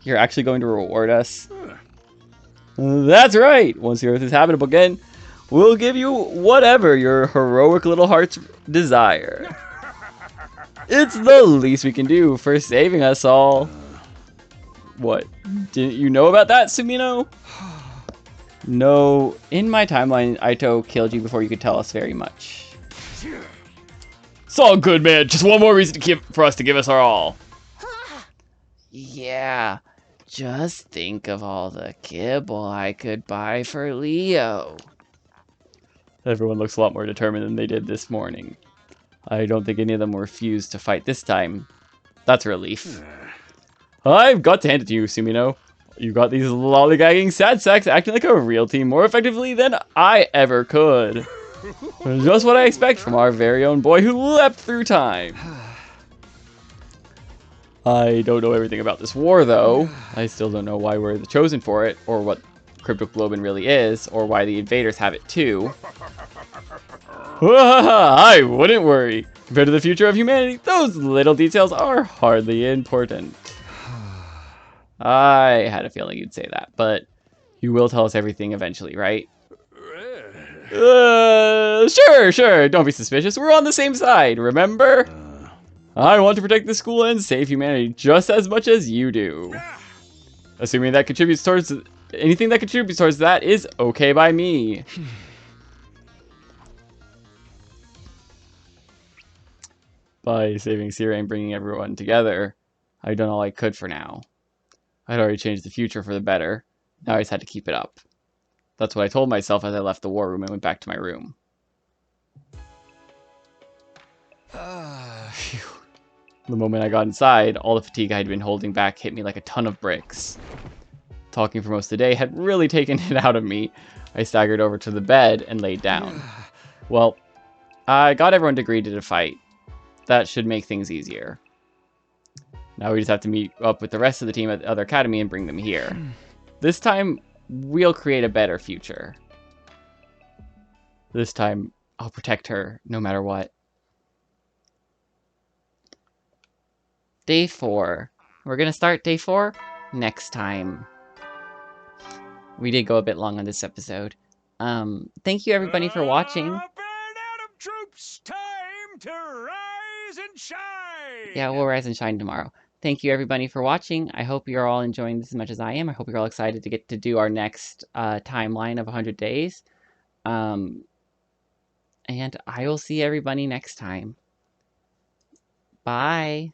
You're actually going to reward us? That's right. Once the Earth is habitable again, we'll give you whatever your heroic little hearts desire. It's the least we can do for saving us all. What? Didn't you know about that, Sumino? No, in my timeline, Aito killed you before you could tell us very much. It's all good, man. Just one more reason for us to give us our all. Yeah, just think of all the kibble I could buy for Leo. Everyone looks a lot more determined than they did this morning. I don't think any of them will refuse to fight this time. That's a relief. I've got to hand it to you, Sumino. You got these lollygagging sad sacks acting like a real team more effectively than I ever could. Just what I expect from our very own boy who leapt through time. I don't know everything about this war, though. I still don't know why we're the chosen for it, or what Cryptoglobin really is, or why the invaders have it too. I wouldn't worry. Compared to the future of humanity, those little details are hardly important. I had a feeling you'd say that, but you will tell us everything eventually, right? Sure. Don't be suspicious. We're on the same side, remember? I want to protect the school and save humanity just as much as you do. Assuming that contributes towards anything that contributes towards that is okay by me. By saving Sira and bringing everyone together, I've done all I could for now. I'd already changed the future for the better. Now I just had to keep it up. That's what I told myself as I left the war room and went back to my room. Phew. The moment I got inside, all the fatigue I had been holding back hit me like a ton of bricks. Talking for most of the day had really taken it out of me. I staggered over to the bed and laid down. Well, I got everyone to agree to the fight. That should make things easier. Now we just have to meet up with the rest of the team at the other academy and bring them here. This time, we'll create a better future. This time, I'll protect her no matter what. Day 4. We're going to start day 4 next time. We did go a bit long on this episode. Thank you everybody for watching. Burn Atom troops, time to rise and shine. Yeah, we'll rise and shine tomorrow. Thank you everybody for watching. I hope you're all enjoying this as much as I am. I hope you're all excited to get to do our next timeline of 100 days. And I will see everybody next time. Bye.